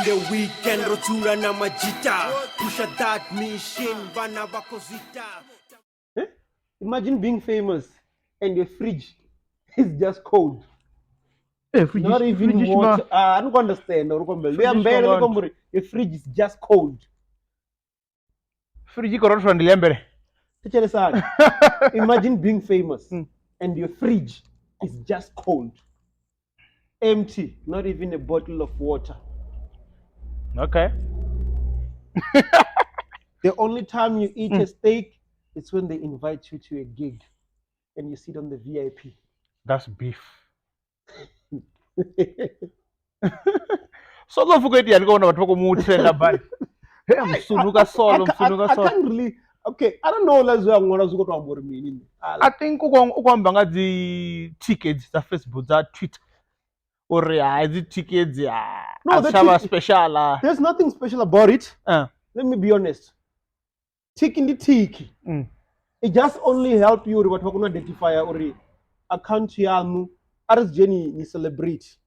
the weekend, rotura na majita. Pusha that mission, bana bakozita. Imagine being famous and your fridge is just cold. Not even water. I don't understand. Your fridge is just cold. Imagine being famous and your fridge is just cold. Empty, not even a bottle of water. Okay. The only time you eat a steak is when they invite you to a gig and you sit on the VIP. That's beef. So don't forget you're going to talk about hey, I'm Sunuga Sol. I can't really. Okay, I don't know. Let's go to meaning. I think the tickets, the Facebook, that Twitter, or the tickets, no, the special. There's nothing special about it. Let me be honest. Tick it just only help you what we identify or account yamu as Jenny ni celebrity.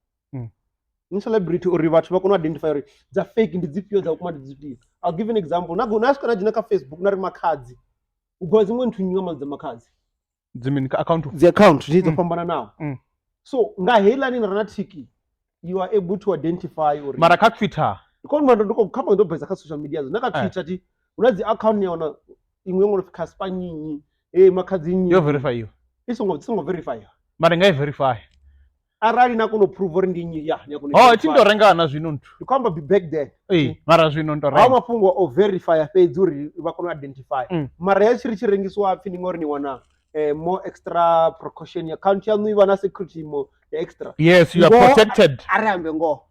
Ni celebrity or what we identify the fake in the ZPO the I'll give an example. Na go nasko na jinaka Facebook na Makhadzi. Ugozi mwentu nyoma za Makhadzi. Account. The account is pambana now. So nga hela ni na tiki you are able to identify or Maraka Twitter. Because man don't come on the social media. Naka Twitter ti unazi account yaona ingwe of Cassper Nyovest Makhadzi You verify you. It's not verify. Marenga verify. Arali na kuno prove ndinyi ya. Oh, it's ndo renga na zwinuntu. You can't be back there. Mara zwinuntu renga. Ama fungo o verify page uri bakono identify. Mara ya chirengiswa feeling or ni wana more extra precaution ya account ya nu wana security mo extra. Yes, you are protected. Arambe ngo.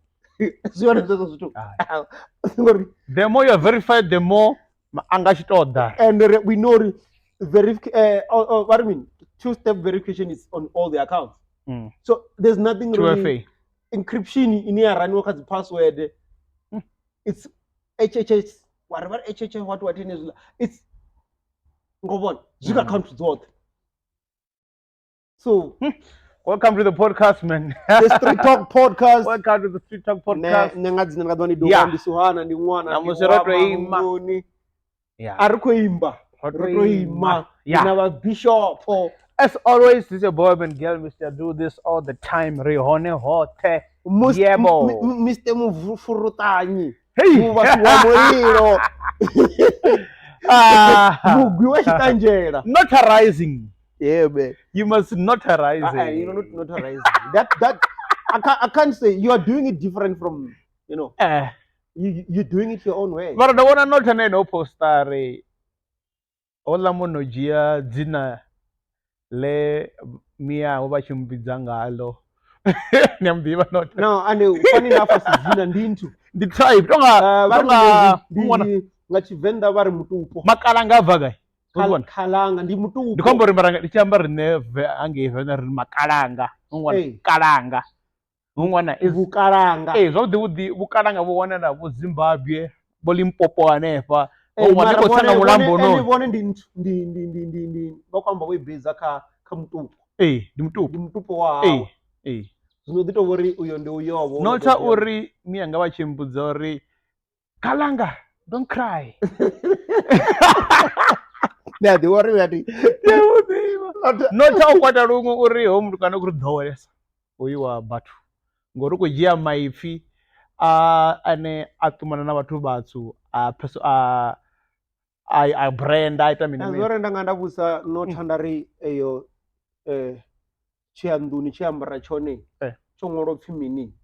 The more you are verified, the more that. And we know what I mean, two-step verification is on all the accounts. So there's nothing really encryption in here and the password. It's HHS, whatever HHS, what it is. It's go on. You account with what? So welcome to the podcast, man. The Street Talk Podcast. Welcome to the Street Talk Podcast. Our bishop. As always, this is your boy Ben Gale. Mr. Do this all the time. Rehone hote. Mr. Mufurutani. Hey. Notarizing. Yeah, man. You must notarize. You know, notarize. That I can't say you are doing it different from you're doing it your own way. But the one not no poster. Ola monojia zina le mia oba chimbizangalo. Nyambiba not. No, and funny enough as zina ndintu. The tribe don't ngati venda vari mutupo. Makalanga vagai. Khalanga ndi mutupo. Ndikombo maranga ndichamba rine angeve na makalanga. Ungwana kalanga. Ungwana is bukalanga. So the bukalanga bo wana na bo Zimbabwe, bo Limpopo anefa. Ungwana ko tsanga mulambo no. Ndibone ndi bakwamba webeza ka mutupo. Ndi mutupo. Ndi mutupo wa. Zvinodito uri uyo ndi uyovo. Nota uri mianga vachembudza uri Khalanga, don't cry. Yeah, they worry that. Nota ukwata rungu uri home kana kuri dhowesa. Uyiwa batu. Ngori kujia maifi ane atumana na watu batsu brand item in me. Ngori ndanga ndabusa notandari eyo chianduni chiambara chone. Chongoro pfimini.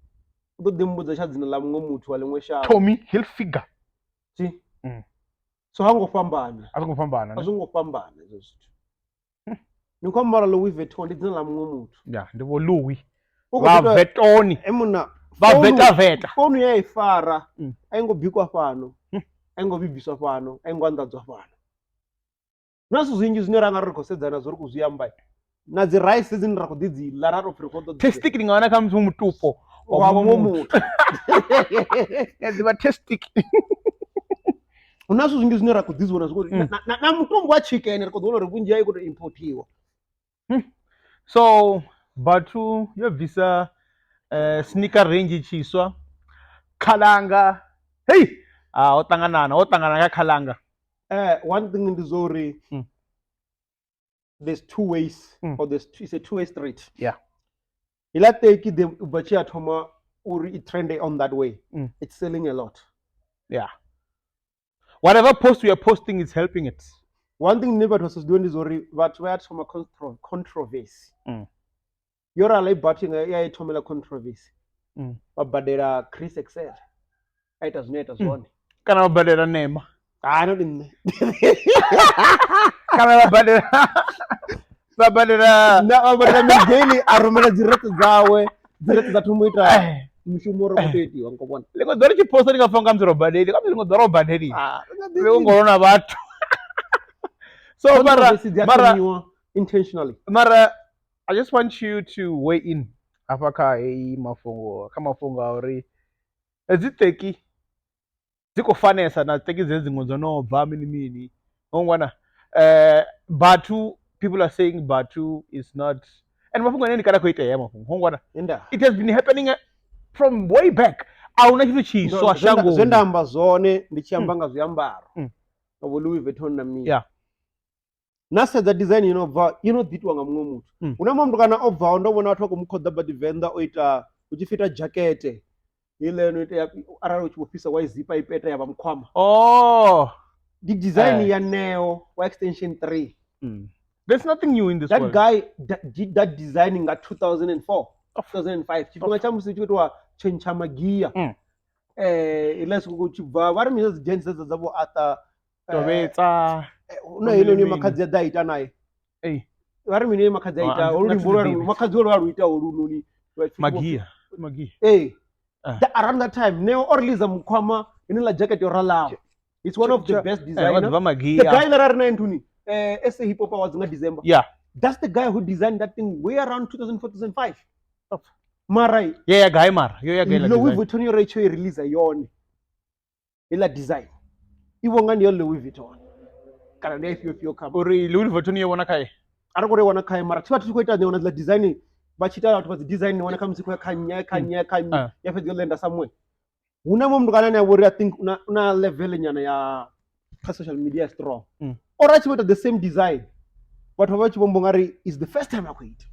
Uto dimbudza chadzina la mumwe muthu wa limwe shango. Tommy Hilfiger. Si. So hangofambana. Azongofambana izo zwithu. Nikwambara Louis Vuitton ndi dzina la mumwe muthu. Yeah, ndivo Louis. Va Vuitton. Emuna. Veta. Phone ya ifara. Ayingobikwa fano. Ayingobibiswa fano. Ayingwandadzwa fano. naso zwinji zwine ra nga ri khou sedzana zwo ri khou zwi amba na dzi rice dzine ra khou ḓi dzi ḽa ra tou pfhi ri khou ḓo tastic ndi nga wana kha musi mutupo wa muṅwe muthu ḓivha tastic hu na zwithu zwinzhi zwine ra khou ḓi zwi vhona zwikho na mutombo wa chicken ri khou ḓi wana uri vhunzhi ha i khou tou importiwa. So Bathu yo bvisa sneaker range tshiswa Khalanga hey ho ṱangana kha Khalanga. One thing ndi zwa uri there's two ways or it's a two-way street. Yeah. Ila teki the ubachi athoma uri it trend on that way. It's selling a lot. Yeah. Whatever post we are posting is helping it. One thing never was doing is uri but we had some controversy. You're like batting a tomela controversy. But there are Chris Excel. It has net as one. Can I better name? I don't know. Can I better? Na but Gale aromela direct zawe direct za tumuita mshumo ro kuteti wankobona. Leko dori chi post ringa fonga mziro badeli kama ringo doro badeli. Leko ngorona bathu. So Mara intentionally. Mara, I just want you to weigh in. Afaka mafungo kama funga ori eziteki ziko fanesa na teki zezingo zonobva mini ongwana Bathu people are saying Bathu is not and mafungo neni kana kuita ya mafungo ongwana it has been happening from way back auna chitu chiswa shango zvendamba zone ndichiambanga zviambaro abo Louis Vuitton na mimi nasedza design inodhitwa nga mumwe muthu una mumwe muthu kana obvawo ndovona vathu vakumukhodha badi venda oita uchifita jakete ile inoita arali uchipofisa waizipa ipeta yava mukwama the design ya Neo wa extension 3 there's nothing new in this that world. Guy did that design in 2004 2005 chifhinga cha musi chikuitwa chencha magiya ilesi kuchibva vari mizvo dzidzenzi dzedzo dzavo ata Tovetsa una ino ni Makhadzi adaita naye vari mine Makhadzi aita orulimbo rwari Makhadzi rwaruita orunoni magiya around that time Neo orliza mukwama inola jacket yoralawo. It's one of the best designers. The guy that are named SA Hip Hop Awards in December. Yeah. That's the guy who designed that thing way around 2004 2005. Marai. Yeah, guy Mar. Yeah, guy. Louis Vuitton yo release yone. Ila design. Iwonga ndiyo Louis Vuitton. Kana ndiyo Ethiopia kama. Uri Louis Vuitton yo wana kai. Arakore wana kai mara. Tiwa tukuita ndiyo na design. Bachita watu bazi design wana kama siku ya kanya. Ya fedyo lenda somewhere. Una mumdu kana I think una level nyana ya social media strong. Or actually the same design. But what Bombongari is the first time I quit.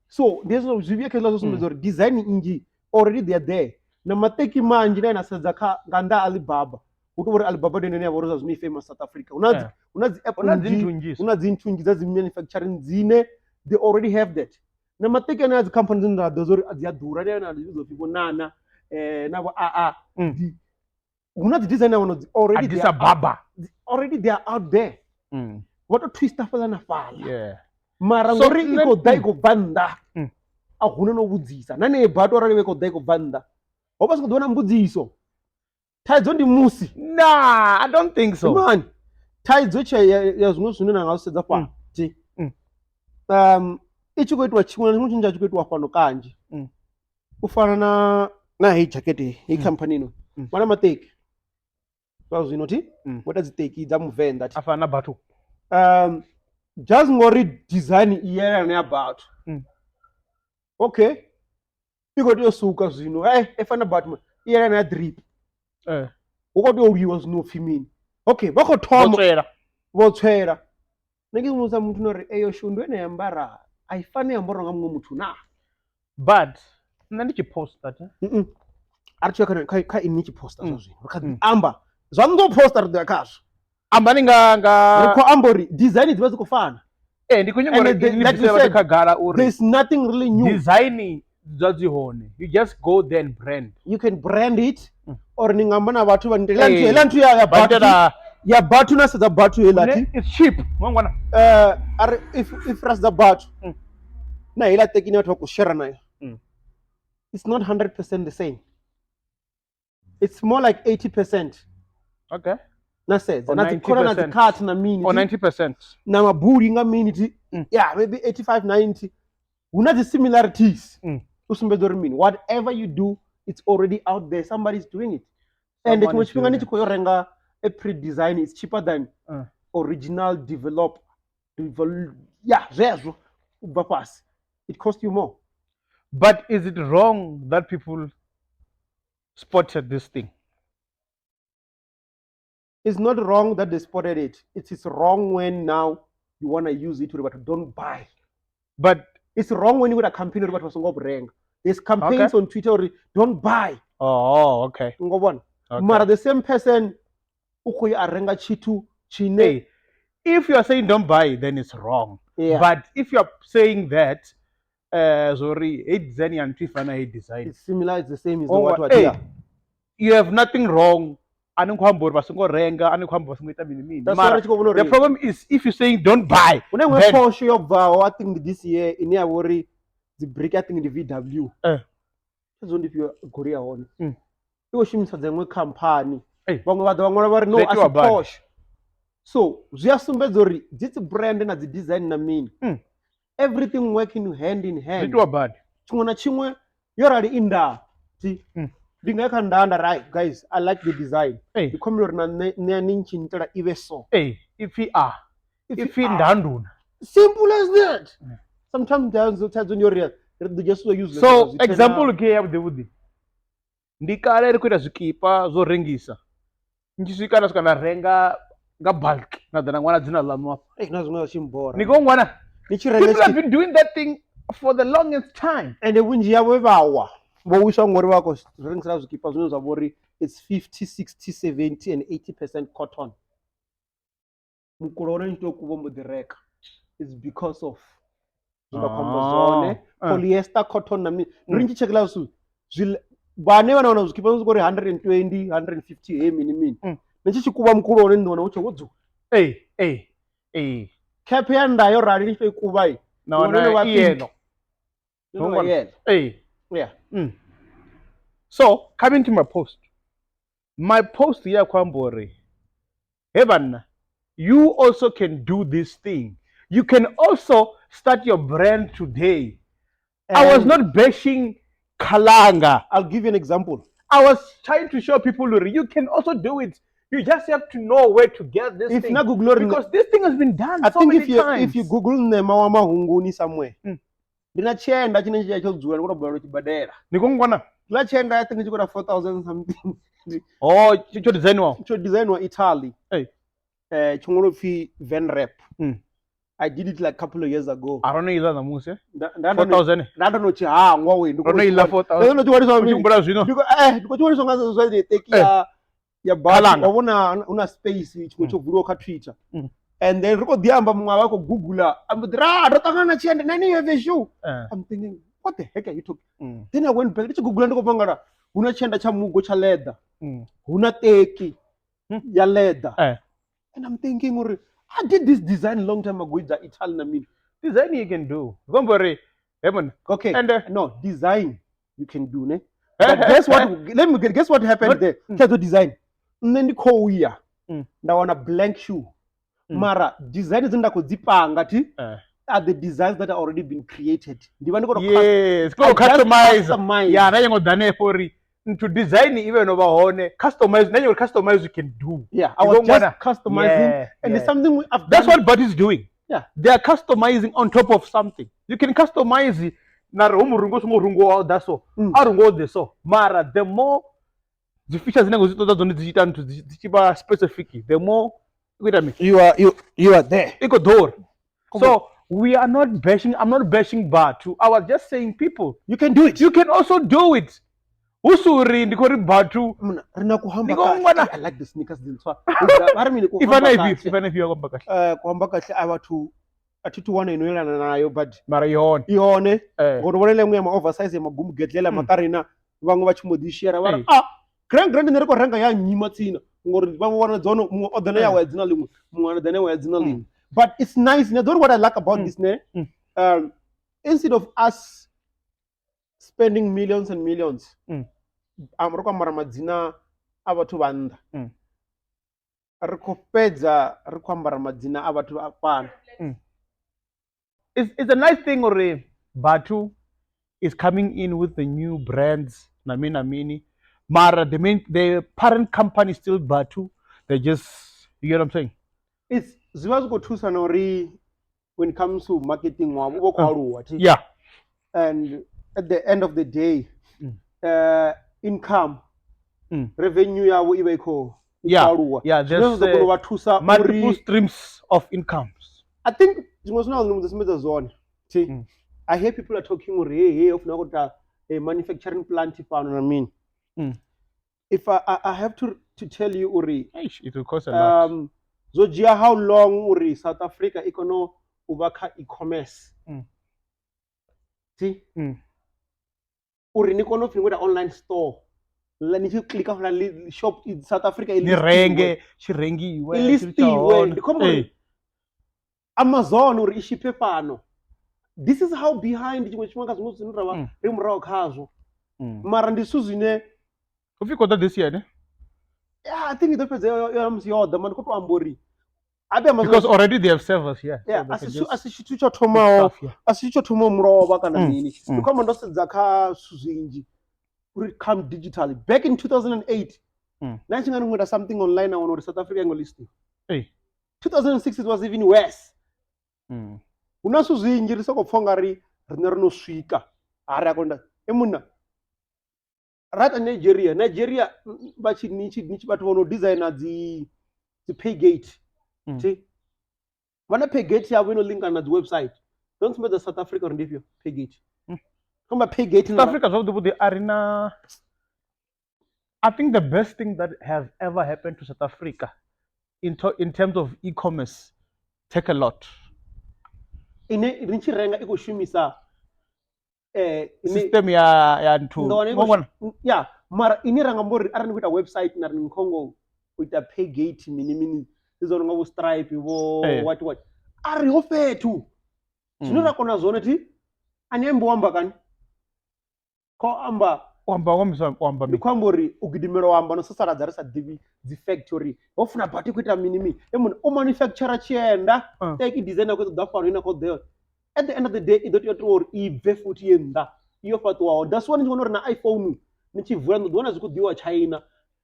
So there's no design inji already they are there. Na mateki manjina na sazaka ganda Alibaba. Utubora Alibaba dene aboroza zumi famous South Africa. Unazi intunji zazi manufacturing zine they already have that. Na mateki na companies na dozori aziyadura na lizo people nana the designer already Addis Ababa. Already they are out there. What a twist after na fala. Yeah. Mara ngori iko dai ko banda. Ahuna no budzisa. Nane Bathu already ko dai ko banda. Oba siko dona mbudziso. Taidzo ndi musi. Nah, I don't think so. Man. Taidzo che ya zwino zwine na ngasedza pa. Ichi kuitwa chimwe chinja chikuitwa fano kanji. Ufana na hii jacket hii company no. Mana mateki. So zinoti what does it take dza muvenda ati afana Bathu just ngori design iyena ne Bathu okay iko to suka zvino efana Bathu iyena na drip ukoto uriwa zvino fimini okay vako thoma votswera nekumusa muthu nori eyo shundu ene yambara aifane yambara nga mumwe muthu na but nandi post that archo ka inichi poster zvino rakati amba zvango poster ndakazo amba ninga ko ambori design dziva dzikufana ndikunyongora kagara uri there's nothing really new design dzadzihone you just go there and brand you can brand it or ningamba na vathu vandelantu ya Bathu na sadza Bathu elati it's cheap ngwana if ras the Bathu na ila tekini watu kushare nayo it's not 100% the same. It's more like 80%. Okay. nasedza Or na dzikhona na 90%. dzikhathi na mini Or 90%. na mabuli nga mini yeah maybe 85 90 huna the similarities usumbedza uri mini whatever you do it's already out there, somebody's doing it. And chimwe chifhinga ni tshi khou renga a pre-design is cheaper than original yeah zwezwo ubva fhasi it costs you more. But is it wrong that people spotted this thing? It's not wrong that they spotted it. It is wrong when now you want to use it, but don't buy. But it's wrong when you got a campaign but there's campaigns on Twitter or don't buy. Oh, okay. But the same person arenga chitu chine. If you are saying don't buy, then it's wrong. Yeah. But if you are saying that sorry, design. It's similar, it's the same as the what here. You have nothing wrong. That's the problem is if you're saying don't buy. When I Porsche I think this year in here worry the break I think the VW. That's only if you Korea on. You shim the company. No as a Porsche. So ziyasumbedzori this brand na the design na mean. Everything working hand in hand. It was bad. Chimwe na chimwe yorali inda. See. Right, guys, I like the design. The community na ninchi ntela ibe so. If he are. If he ndanduna. Simple as that. Sometimes when you're real, they just so useless. So example ke ya bude. Ndikale rikuita zvikipa zo rengisa. Nchisvika na swika na renga nga bulk na dana ngwana dzina lamwa. Nazvimwe chimbora. Nikongwana. People have been doing that thing for the longest time. And the winji yavo vawa. It's 50, 60, 70 and 80% cotton. It's because of polyester cotton. Bane vana vana zvikipa zvikori 120 150 minimini nechikuva mukuru one ndona ucho wodzu cap yandayo rari nifekuva I no yellow yeah. So coming to my post here kwambore Heaven, you also can do this thing. You can also start your brand today. I was not bashing Khalanga. I'll give you an example. I was trying to show people you can also do it. You just have to know where to get this thing. Because this thing has been done so many times. If you Google Nema Mahunguni somewhere, ndinachenda chine chachodzuwa ndikutobva chibadera nikongwana ndinachenda I think chikora 4000 something cho design wa Italy chingolopfi van rap I did it like a couple of years ago. I don't know either namusi 4000 ndanochihangwa we ndinoila 4000 ndikochiwaniswa ngazo zvaide teki ya bala wabona una space chimwe chovhurwa ka Twitter and then rikodiamba mumwe wako Google ndotangana chiende nani you have a shoe I'm thinking what the heck are you talking then I went back ndichigoogle ndikopangara una chienda cha mugo cha leather una teki ya leather and I'm thinking I did this design long time ago. It's Italian. I mean, design you can do. Okay. And no design you can do, ne? But guess what? Guess what happened there? Here's design. Then the call here. Now on a blank shoe. Mara design isn't that zipanga are the designs that are already been created. Yes, customize. Yeah, now you're done for it. To design even over on customize, then you customize you can do. Yeah, I was just customizing, and it's something we have. That's what Buddy's doing. Yeah, they are customizing on top of something. You can customize it. That's all. So, Mara, the more the features to specific, the more wait a minute. You are there. So we are not bashing. I'm not bashing Batu. I was just saying, people, you can do it. You can also do it. Usuri ndikori Batu. I like the sneakers. If you are kuhamba kahle awathu atituwana inoyelana nayo but mara ione ngono lemwe ya oversize ya magumu getlela makarina vangu vachimodishira vara grand nereko ranga ya nyima tsina ngori vangu wana dzono mu odana ya wa dzina limwe mu wana dana wa dzina limwe but it's nice. You know what I like about this ne instead of us spending millions and millions amroko mara madzina avathu vanda ri khou fhedza ri khou ambara madzina a vhathu a fhano. It's a nice thing uri Batu is coming in with the new brands namini mara the parent company is still Batu. They just, you get what I'm saying? It's zwi vha zwi khou thusa na uri when it comes to marketing wavho vha khou aluwa. Yeah. And at the end of the day, income, revenue yavho i vha I khou aluwa. Yeah, there's multiple streams of incomes. I think zwinwe zwine nda sumbedza zwone. I hear people are talking uri hey ofuna kuita a manufacturing plant fano na mini. If I have to tell you uri it will cost a lot. Zojia how long uri South Africa ikono uvaka e-commerce. See? Uri ni kono fini online store. La ni click on la shop in South Africa ni renge chirengiwe listiwe. Amazon uri ishipe fano. This is how behind chimwe chimanga zvino zvinotava rimurawo khazvo. Mara ndisu zvine ufikota this year ne? Yeah, I think it's the man koto ambori. Because already they have servers here. Yeah, asichicho tomo murova kana nini. Ndikoma ndosedza kha suzinji. Uri come digitally. Back in 2008, nachingani ngoda something online on South Africa ngo listing. 2006 it was even worse. Una suzinji risoko pfonga rine rinosvika. Ari akonda. Emuna. Right in Nigeria nichi batu vono designer the pay gate. See? Vana pay gate yavo ino link na the website. Don't remember the South Africa ndivyo pay gate. Kama pay gate South Africa zvakuti the arena. I think the best thing that has ever happened to South Africa in terms of e-commerce, take a lot. Rinchirenga ikushumisa system ya ntu. Yeah, mara iniranga mbori arani kuita website na rinkongo kuita pay gate mini izo ngo Stripe vo what ari ofetu zvinora kona zone ti anyembo wamba kani ko amba wamba mikwambori ugidimero wamba no sasara dzarisa the factory ofuna bati kuita mini emun o manufacturer chienda take designer ko da faro ina ko there. At the end of the day, it don't or ive futhi yenda iyo fatwa. That's one ngono na iPhone nichivula ndona zikudiwa China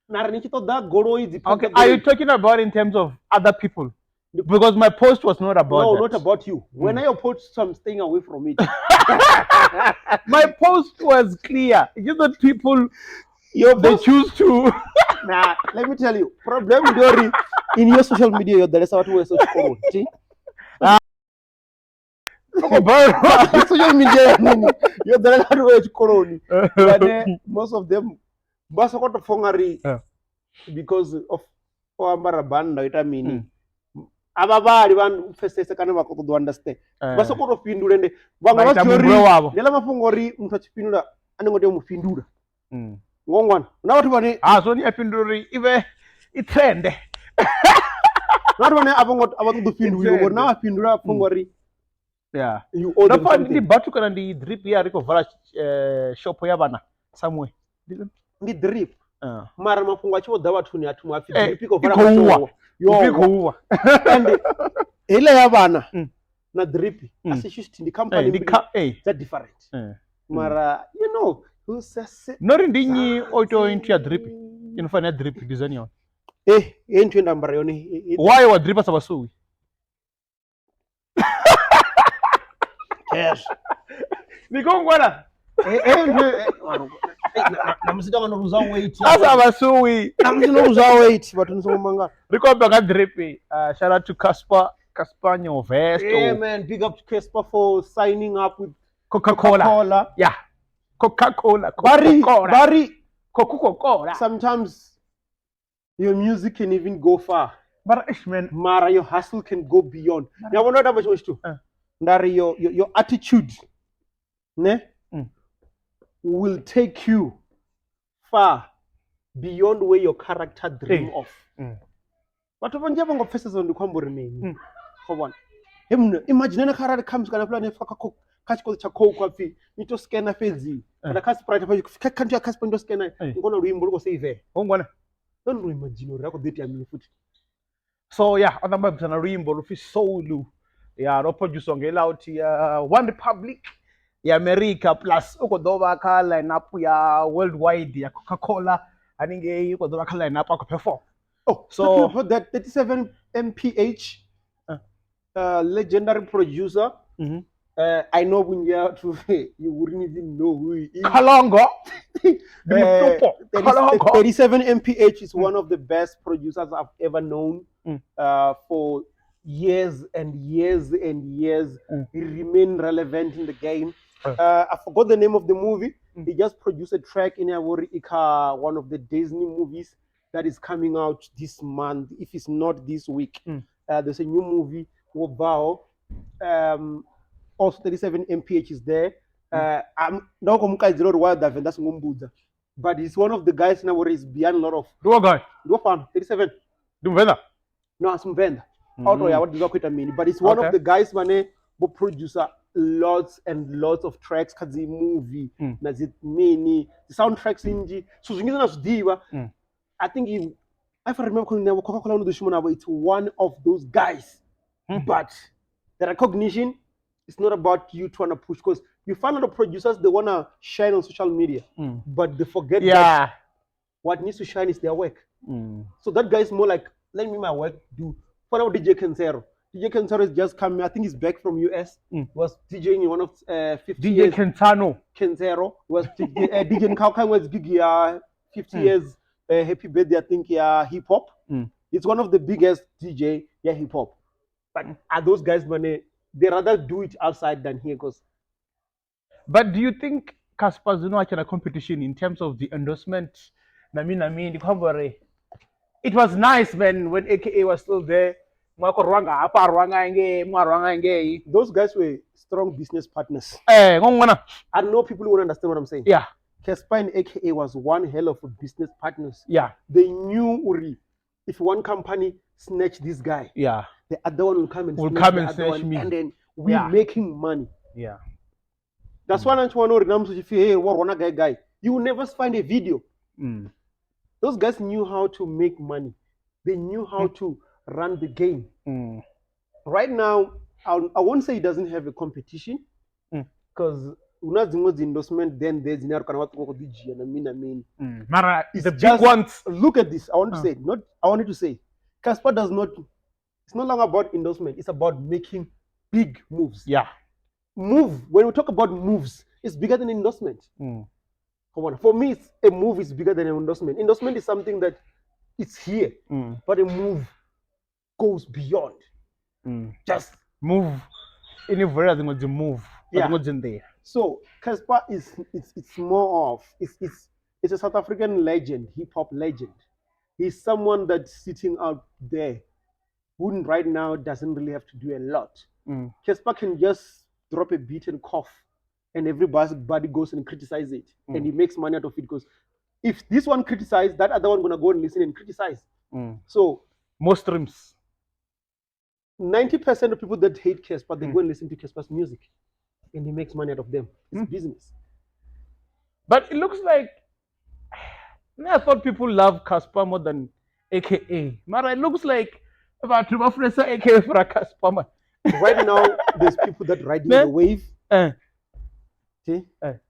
na nichitoda goloi dzipa. Okay, are you talking about in terms of other people? Because my post was not about no, that. Not about you. When I post some staying away from it. My post was clear. It's just that people they choose to. Nah, let me tell you. Problem Dori in your social media there is what we so common. See? Social media you're the other way to corona. But most of them basa koto fongari because of ambara banda ita mini. Ababali van festese kana vakoto do understand. Basa koto findula ende vanga vachori ndela mafongori muthu achipindula anengode mufindula. Ngongwana. Na watu vane so ni apinduri ive itrende. Not one abongo abatu findula ngori na apindula fongori. Yeah. You order something. Ndi batu kana ndi drip ya riko vala shop ya bana somewhere. Ndi drip. Mara mafungo achivoda vathu ni athu afi drip iko vala shop. Yo. And ile ya bana na drip assist ndi company that different. Mara you know who says nori ndinyi auto into ya drip inofanya drip design yon. Into ndambara yone. Why wa drip asabasuwi? Yes. Nikongwana. Namusita kana ruza weight. Asa basuwi. Namusita ruza weight but nisomanga. Rikomba ka drip. Shout out to Cassper Nyovest. Yeah man, big up to Cassper for signing up with Coca-Cola. Yeah. Coca-Cola. Coca-Cola. Sometimes your music can even go far. But man, Mara, your hustle can go beyond. Now what about what you Ndari your attitude will take you far beyond where your character dream of. But when you have faces on the kwamburi name, for one. Imagine na karate comes kana plan faka kachiko cha kwafi nito scanner fezi. Na Cassper pa kanti ya Cassper ndo scanner ngona ruimbo luko save. Ngona. Don't imagine uri ako date ya mini futhi. So yeah, other members na Rimbo Luffy Soul. Yeah, no produce on Gale out here. One Republic. Ya America plus ukodoba ka lineup ya worldwide ya Coca-Cola aninge ukodoba ka lineup ako perform. Oh, So talking about that 37 mph legendary producer. I know when you are to you wouldn't even know who he is. Khalanga. 37 mph is one of the best producers I've ever known. For years and years and years, he remained relevant in the game. I forgot the name of the movie. He just produced a track in Awori Ika, one of the Disney movies that is coming out this month, if it's not this week. There's a new movie, Wobao. Also 37 mph is there. I'm not going to that's but he's one of the guys now where he's beyond a lot of. Do a guy. Do a fan 37. Do venda. No, I'm venda. What do I mean? But it's one of the guys man who producer lots and lots of tracks because the movie does it many the soundtracks in so I think he, if I remember Coca-Cola it's one of those guys. But the recognition is not about you trying to push because you find a lot of producers they wanna shine on social media, but they forget that what needs to shine is their work. So that guy is more like let me my work do. For now, DJ Cancero. DJ Cancero has just come. I think he's back from US. Was DJing in one of 50 DJ years. Cancero was DJ Kaukai was big 50 years. Happy birthday, I think hip hop. It's one of the biggest DJ hip hop. But are those guys money? They rather do it outside than here, because. But do you think Cassper Zuma can a competition in terms of the endorsement? I mean, the cover. It was nice, man, when AKA was still there. Those guys were strong business partners. I know people who understand what I'm saying. Yeah. Cassper and AKA was one hell of a business partners. Yeah. They knew Uri. If one company snatch this guy, the other one will come and snatch me. And then we're making money. Yeah. That's why I want to remember if you hear one guy, you will never find a video. Those guys knew how to make money. They knew how to run the game. Right now, I won't say he doesn't have a competition, because the endorsement, then there's the big ones. Look at this. I want to say, Cassper does not. It's no longer about endorsement. It's about making big moves. Yeah. When we talk about moves, it's bigger than endorsement. For me, a move is bigger than an endorsement. Endorsement is something that it's here, but a move goes beyond. Just move. Anywhere they want to move. In there. So Cassper it's more of it's a South African legend, hip hop legend. He's someone that's sitting out there who right now doesn't really have to do a lot. Cassper can just drop a beat and cough, and everybody goes and criticize it, and he makes money out of it, because if this one criticizes, that other one gonna go and listen and criticize. So most streams. 90% of people that hate Cassper, they go and listen to Casper's music, and he makes money out of them. It's business. But it looks like I thought people love Cassper more than AKA. Mara, it looks like about to reference AKA for a Cassper. Right now, there's people that ride the wave. See? And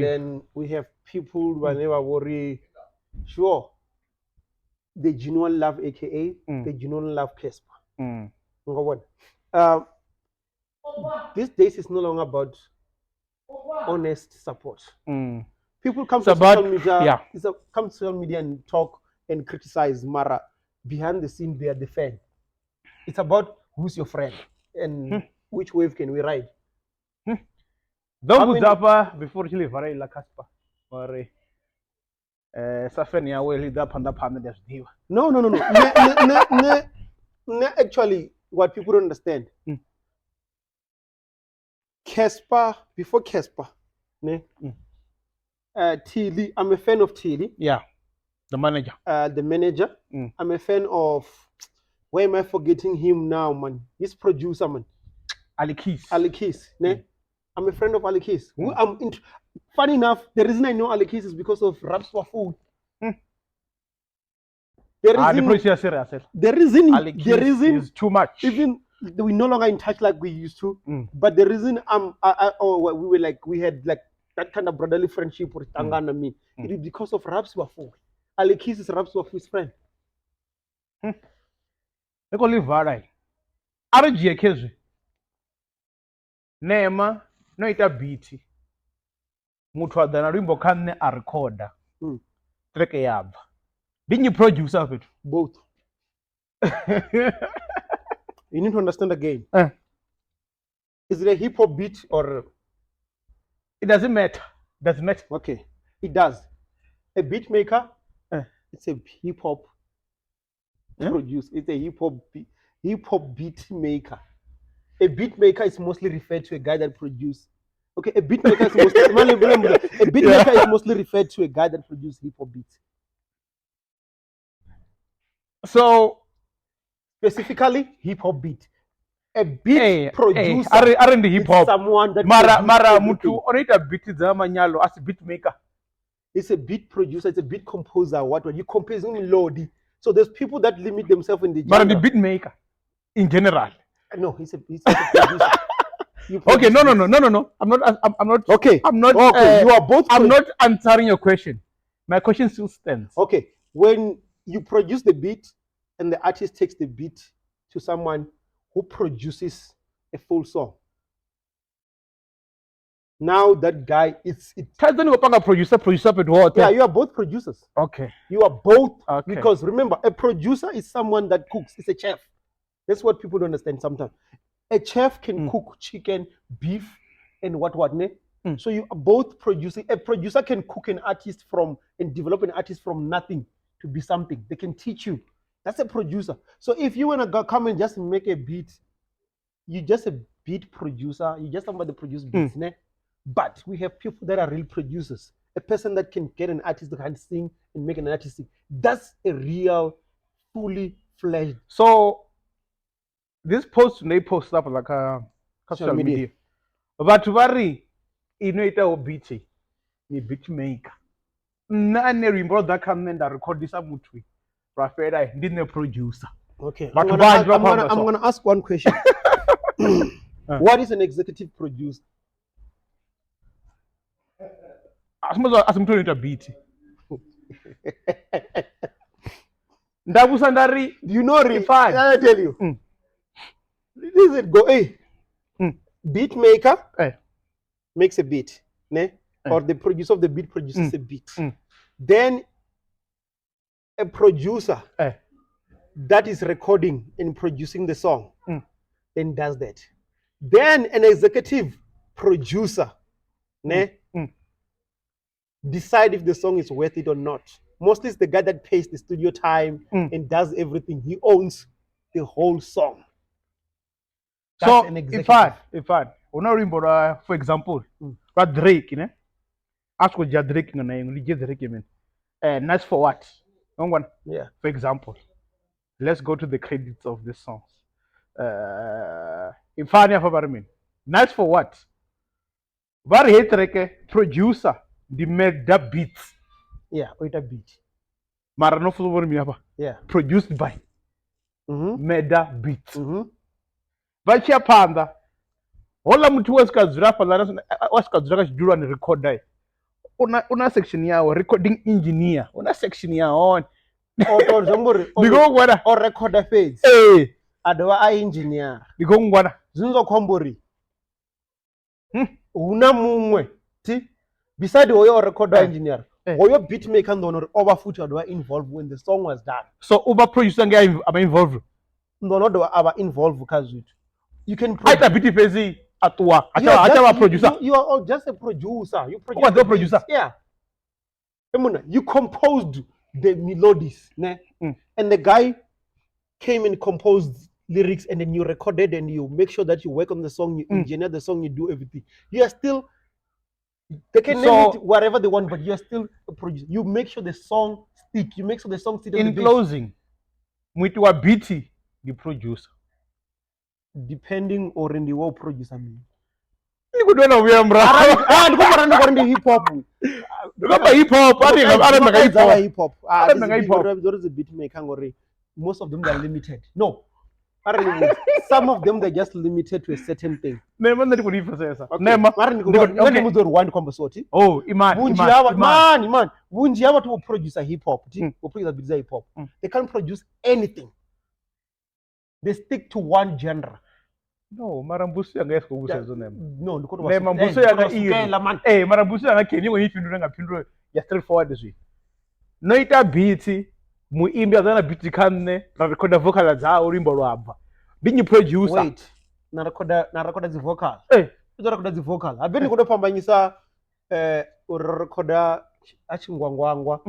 then we have people who never worry. Sure, they genuinely love AKA, they genuinely love Cassper. Number one. These days it's no longer about honest support. People come to social media, come to social media and talk and criticize Mara. Behind the scene, they are the fan. It's about who's your friend and which wave can we ride. Don't go before you leave la Cassper. Or Safenia will lead up on the panel. No. Actually, what people don't understand. Cassper, before Cassper, Tilly, I'm a fan of Tilly. Yeah, the manager. I'm a fan of, why am I forgetting him now, man? This producer, man. Ali Keys. I'm a friend of Ali Keys. Funny enough, the reason I know Ali Keys is because of Raps for Food. The reason is too much. Even we no longer in touch like we used to. But the reason we had like that kind of brotherly friendship with Tangana and me. It is because of Raps Wafu. Alekis is Raps Wafu's friend. RGKZ. Nema no ita beat. Muthu adana rimbo kanne a recorder. Track yabva. Didn't you produce of it? Both. You need to understand again. Is it a hip hop beat or it doesn't matter? Doesn't matter. Okay. It does. A beat maker, it's a hip hop produce. It's a hip hop beat maker. A beat maker is mostly referred to a guy that produces. Okay, a beat maker is mostly referred to a guy that produces hip hop beats. So specifically hip hop beat. A beat producer aren't the hip hop someone that mara mutu onaita beat za manyalo as a beat maker. It's a beat producer, it's a beat composer. What you compose only load. So there's people that limit themselves in the genre. But the beat maker in general. No, he's a producer. Okay, no. I'm not. Okay, I'm not. Okay, you are both. I'm not answering your question. My question still stands. Okay, when you produce the beat and the artist takes the beat to someone who produces a full song. Now that guy is it. Producer with what? Yeah, you are both producers. Okay. You are both because remember, a producer is someone that cooks. It's a chef. That's what people don't understand sometimes. A chef can cook chicken, beef, and what. So you are both producing. A producer can cook an artist and develop an artist from nothing to be something. They can teach you. That's a producer. So if you want to come and just make a beat, you're just a beat producer. You just somebody produce beats, But we have people that are real producers. A person that can get an artist that can sing and make an artist sing. That's a real, fully fledged. So this post they post up like a social media. But very inoita beat ni beat maker. Nane rimbo that come and record this mutwi. Rafera didn't producer. Okay. But I'm gonna ask one question. What is an executive producer? As much as I'm trying to beat. Ndabusandari, you know, I tell you. This is go. Beat maker makes a beat, or the producer of the beat produces a beat. Then a producer that is recording and producing the song then does that. Then an executive producer decide if the song is worth it or not. Mostly it's the guy that pays the studio time and does everything. He owns the whole song. That's so if I for example, Drake, ask what Drake nice for what? Yeah. For example, let's go to the credits of the songs. If I never nice for what? Very hate producer, the made that beats. Yeah, with a beat. Marano yeah. Produced by made that beats. Vachi panda. Hola mtu wasikazira pala wasikazira kujua ni recorder. Una section yao recording engineer. Una section yao. Or zombori. Digo ngwana. Or recorder phase. Adwa a engineer. Digo ngwana. Zunzo kombori. Una mumwe. Ti. Beside oyo recorder engineer. Oyo beat maker ndono overfoot adwa involved when the song was done. So Uber producer nge aba involved. No, not aba involved kazu. You can produce. Beat phase atwa. Acha producer. You are just a producer. You produce. What the producer? Yeah. You composed the melodies, and the guy came and composed lyrics, and then you recorded and you make sure that you work on the song, you engineer the song, you do everything. You are still, they can name it whatever they want, but you are still a producer. You make sure the song stick. You make sure the song stick. In closing, Mwitu beat the producer. Depending or in the world producer mean. You could know we are hip hop. Ndikamba hip hop, aremeka hip hop. Hip hop. There is a BeatMaker ngori most of them they are limited. No. Some of them they're just limited to a certain thing. Nema ndiri kunifesesa. Nema. Ngani mudzo rewind kwamba soti. Oh, man. Bunji ava to produce hip hop, to produce beats hip hop. They can't produce anything. They stick to one genre. No, marambusu yanga yesko kubusezo nema. No, ndikoto nema mbusu yanga iri. Marambusu yanga kenyi ngipindura ngapindura ya straightforward zwi. Noita beat muimbi azana beat kanne na recorder vocal za urimbo lwabva. Ndinyi producer. Wait. Na recorder zi vocal. Uzo recorder zi vocal. Abeni kudo pambanyisa recorder achingwangwangwa.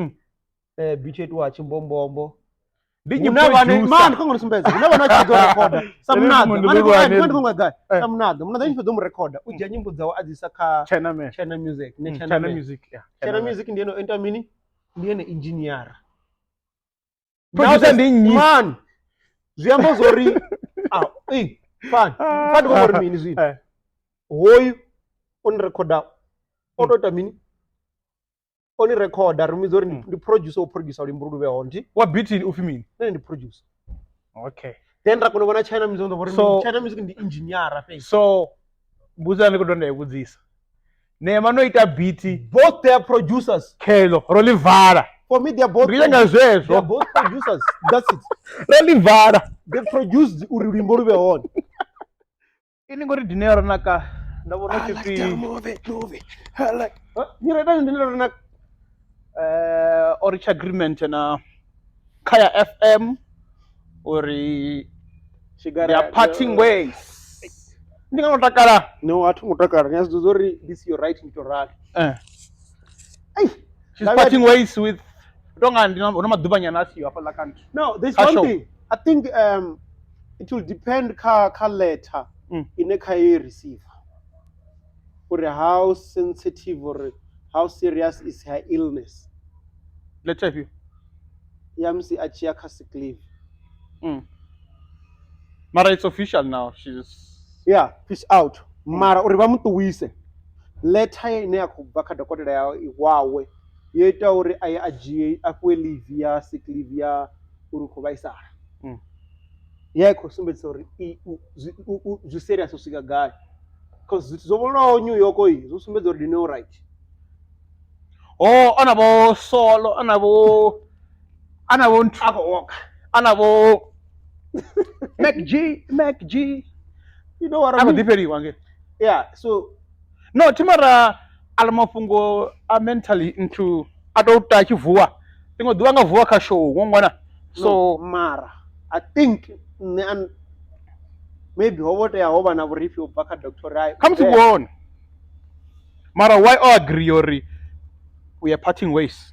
Beat yetu achimbombombo. Ndinyi producer. Man kongo simbeza. Unabana chido recorder. Samnada. Man kongo guy. Samnada. Muna dani fedom recorder. Uja nyimbo za azisa ka China music. China music. Yeah. China music ndiye no enter mini. Ndiye ne engineer. Producer ndinyi. Man. Ziyambo zori. Fine. Kadu kwa mini zwi. Hoyu on recorder. Odo mini. Only recorder rumizori the producer limburudu ve honti. What beat in ufimini? Then the producer. Okay. Then rakuna wana China music so, China music ndi engineer face. So buza ndikudonda yekudzisa. Nema noita beat. Both they are producers. Kelo, Rolivara. For me they are both. They are both producers. That's it. Rolivara. They produced ulimburudu ve honti. Ini ngori Dineo Ranaka. Ndabona chipi. Move it. I like. You read Dineo Ranaka. Orich agreement na Kaya FM or their parting ways. Ndinga mutakara. No, atu mutakara. Yes, dozori this your right into right. She's parting ways with Donga ndina madubanya nasi apa la country. No, there's one thing. I think it will depend ka letter in a Kaya receive. Or how sensitive or how serious is her illness. Let's have you. Yamsi achia sick leave. Mara, it's official now. She's fish out. Mara uriba mtu wise. Let her ne akubaka dokotela ya wawe. Yeta uri aya ajie akwe leave ya sick leave ya urukuba isara. Yeko sumbe sorry zu serious usiga guy. Cause zobolo New York oi zo sumbe zori no right. Oh, anabo solo, anabo travel walk, anabo Mac G. You know what I mean? I'm yeah, so no, timara almafungo are mentally into adult chivuwa. Tingo duanga vuwa ka show ngwana. So Mara, I think maybe what I hope na review back at doctor. Come to go on. Mara, why all agree or we are parting ways.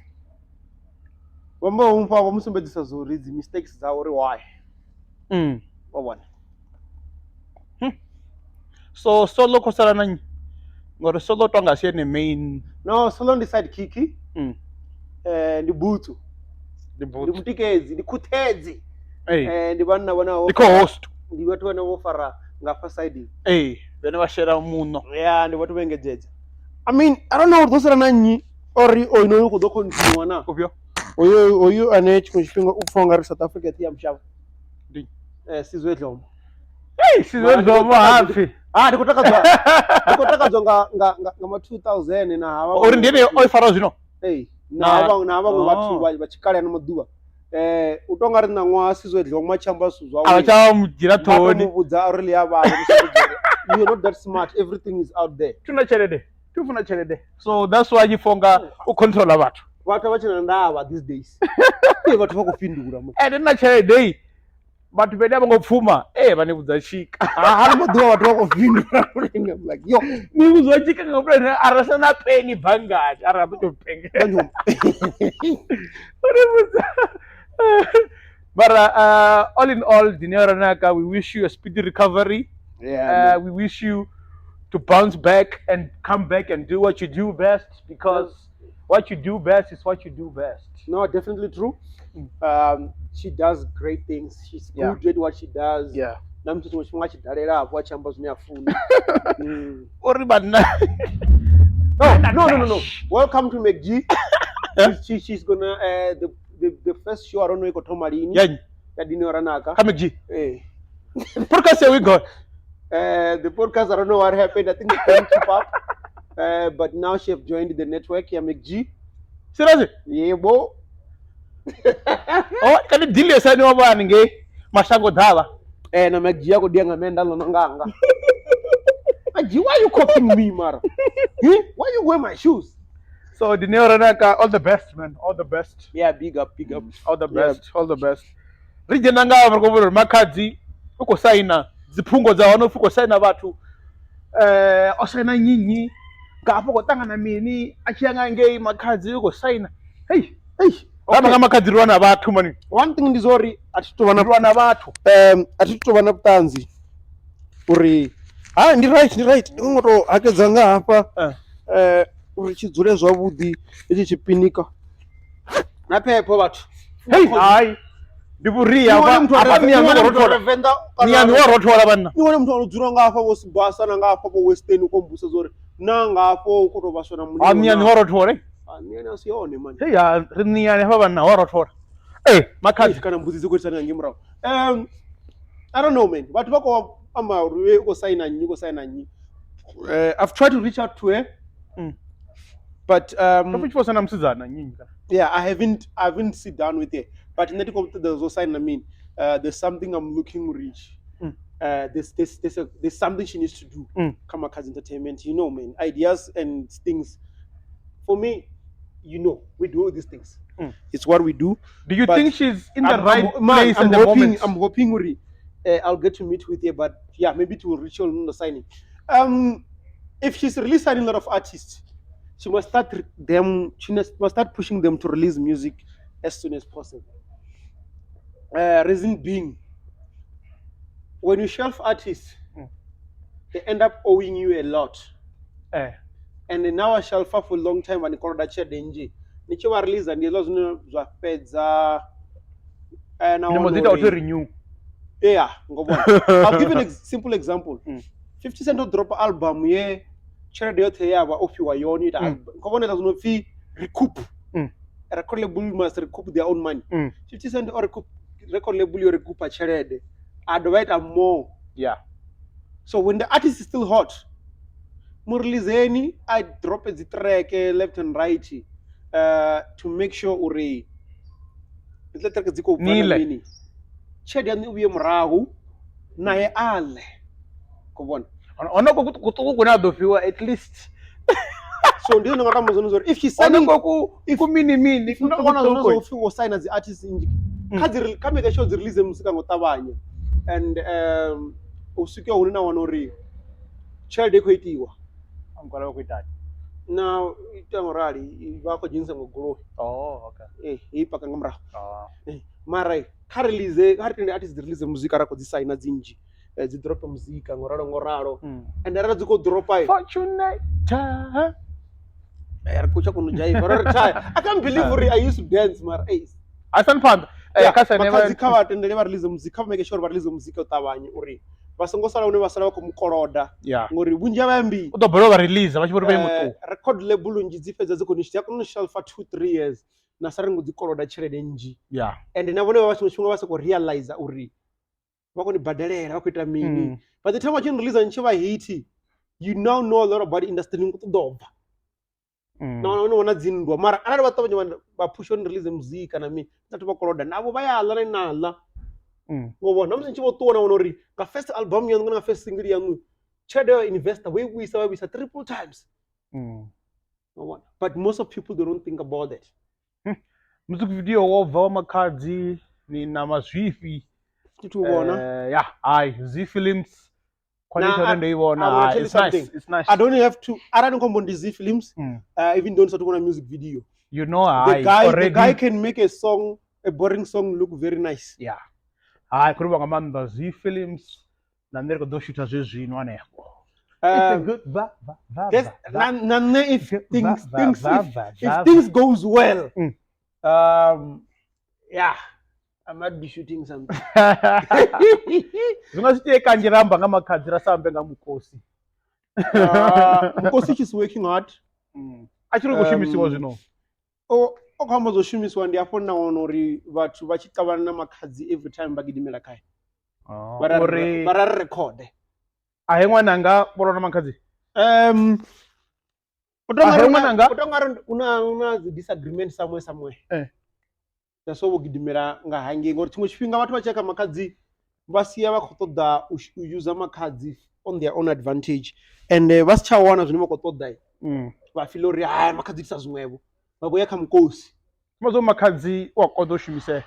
Wamba umfa wamusumbedisa zori the mistakes za ori why. One. So solo kosala nani? Ngore solo tonga sie ne main. No, solo decide kiki. Ndi butu. Ndi mutikezi, ndi kutezi. Ndi bana wana. Ndi co-host. Ndi watu wana wofara ngafa side. Bene washera muno. Yeah, ndi watu wengejeje. I mean, I don't know those are nani. Ori oino ko doko ntiwana obyo oyo ane chikushipinga ufonga South Africa tia mshaba ndi sizwe dlomo sizwe dlomo hafi ndikutaka zonga ngama 2000 na hava ori ndiye oifara zvino na hava watu bachikala na maduwa utonga rina ngwa sizwe dlomo machamba suzwa acha mujira toni mubudza really yaba you're not that smart, everything is out there. Tufuna chelede. So that's why you fonga control abantu. Watu wachina ndawa these days. Watu wako findura. Ndina chelede. Batu bede abangopfuma. Bane budzashika. Harimo duwa watu wako findura. I'm like, yo, ni budzashika ngapena arasana peni bangaji. Arabuto penge. But all in all, Dineo Ranaka, we wish you a speedy recovery. Yeah. We wish you to bounce back and come back and do what you do best, because what you do best is what you do best. No, definitely true. She does great things. She's good at what she does. Yeah. No. Welcome to McG. She's gonna the first show I don't know iko Tomalini. Yeah. Ya Dineo Ranaka. Come McG. Eh. Podcast here we got. The podcast I don't know what happened. I think it couldn't keep up. But now she have joined the network. Ya McG. Seriously? Yeah, bo. Oh, kani deal yesani wabani nge mashango dhala. Na McG yako dia ngamenda nganga. McG, why you copying me, Mara? Why you wear my shoes? So Dineo Ranaka, all the best, man. All the best. Yeah, big up. All the best. All the best. Region nanga vakovura Makhadzi uko saina ziphungo za wano uko saina vatu osaina nyinyi ngapo kotangana mini achiyanga ngei Makhadzi uko saina. Hey. Kama kama Makhadzi rwana vatu mani. One thing ndizori Rwana vatu. Atitovana butanzi. Uri ndi right. Ngoto akedzanga hapa. Uri chidzule zwavhudi ichi chipinika. Na pepo vatu. Hey, hai. Ndiburia apa miyango rotola. Miyango rotola bana. Niwone mtu anodzura ngafa vosibasa na ngafa po western ukombusa zori. Na ngapo ukutobaswa na mulimi. Miyango rotola. Miyani asione man. Hey ya riniyani hapa bana rotola. Makhadzi kana mbuzi zikutsana ngimrawo. I don't know man. But vako amaruwe uko sign nyi. I've tried to reach out to her. But yeah, I haven't sit down with her. But in the sign, there's something I'm looking to reach. There's something she needs to do. Kamakazi Entertainment, you know, man. Ideas and things. For me, you know, we do all these things. It's what we do. Do you think she's in the right place at the moment? I'm hoping I'll get to meet with her, but yeah, maybe to reach on the signing. If she's really signing a lot of artists, she must start pushing them to release music as soon as possible. Reason being, when you shelf artists, they end up owing you a lot. And they now shelf for a long time and they call that share danger. Nichewa release and they lost no peds to renew. Yeah, I'll give you a simple example. 50 Cent drop album, yeah. Chere yote ya wa ofi wa yoni ta kobone does not fee recoup record label must recoup their own money 50 Cent or record label you recoup a chere advert and more. Yeah, so when the artist is still hot, more release any I drop the track left and right to make sure uri the track ziko upana mini chere yani uye mrahu na ye ale kobone at least. So do you know what I'm saying? If she's signing if you don't want to sign as the artist in come show the release music ngotabanya and usuke unina wanori child ekwetiwa amkwala kwitata now itamorali bako jinsa ngogoro. Oh, okay. Ipaka ngamra mara ka release ka release artist release music ara ko designer zinji drop music ngoraro and ara ziko drop ai fortunate kucha kuno jaiva I can't believe I used to dance mar I stand fun kasa never zikawa tendele ba release music ka make sure ba release music utabanye uri basongo sala une basala ko mukoroda ngori bunja bambi udobolo ba release bachibori ba mutu record label njizifeza ziko nishya kuno shall for 2-3 years na sare nguzikoroda chirede nji and nabone bashunga basako realize uri wako ni badalera wako ita mini by the time I can release nchiba hit you now know a lot about the industry ngutudova no wana zindwa mara ana batabanye ba push on release music na mi tatu bakoroda nabo bayala na nala ngoba namse nchibo tona wonori ka first album yangu na first single yangu chede investor we saw triple times but most of people don't think about that. Music video wa Makhadzi ni na mazwifi Z films. It's nice. I don't have to. I don't come on the Z films. Even don't start on a music video. You know, the guy can make a song, a boring song, look very nice. Yeah. I could have a Z films. Nanero do shoot as you know. It's a good if things goes well. Yeah. I might be shooting something. Makhadzi rasambe nga Mukosi. Mukosi is working hard. a tshi ri khou shumisiwa zwino o khou amba zwo shumisiwa ndi afho na wana uri vhathu vha tshi ṱavhana na makhadzi every time vha gidimela khae uri vha ra rekhode a he ṅwananga vho lwa na makhadzi u tonga ri una dzi disagreement somewhere that's why vho gidimela nga hangei ngori tshiṅwe tshifhinga vhathu vha tshi ya kha makhadzi vha sia vha khou ṱoḓa u user makhadzi on their own advantage and vha si tsha wana zwine vha khou ṱoḓa vha feel uri hai makhadzi isa zwiṅwevho vha vho ya kha mukosi mazo makhadzi u a konḓa u shumisea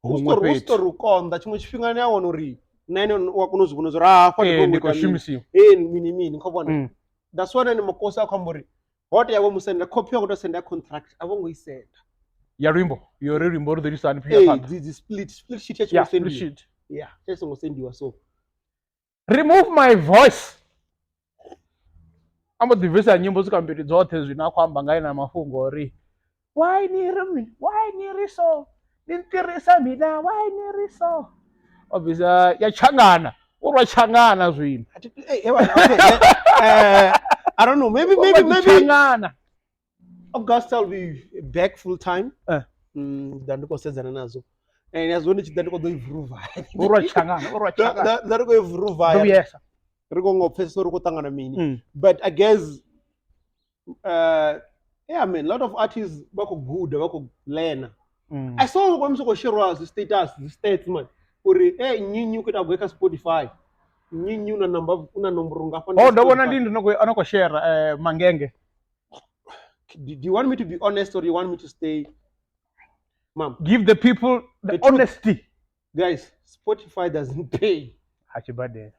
huṅwe fhethu u konḓa tshiṅwe tshifhinga ni a wana uri na ene u a kona u zwi vhona zwi hafha ndi khou shumisiwa mini khou vhona that's why ni mukosi a khou amba uri ho tea vho musenda copy ya khou tou senda contract a vho ngo i senda ya luimbo yo ri luimbo ri ḓo lisa hani phi dzi split sheet ya tshiṅwe sendiwa yeah tshe songo sendiwa so remove my voice ambo ḓivisa nyimbo dzika mbili dzoṱhe zwine a khou amba nga ina mafhungo ori why ni ri so ni ntirhisa mina why ni ri so obvisa ya changana urwa changana zwino I don't know maybe changana August I'll be back full time nda ndiko sedzana nazo and yazo ndi tshi ḓa ndiko ḓo i vuruva urwa changana nda ndiko i vuruva yes ri kho ngo pfesesa uri kho ṱangana mini but I guess yeah man a lot of artists vha khou guda vha khou learn I saw kwa msoko share the states man uri nyinyi u kuita gweka Spotify nyinyi una nomboro ngafha ndo vhona ndi ndinoko share mangenge do you want me to be honest or you want me to stay mom give the people the honesty guys Spotify doesn't pay hachibade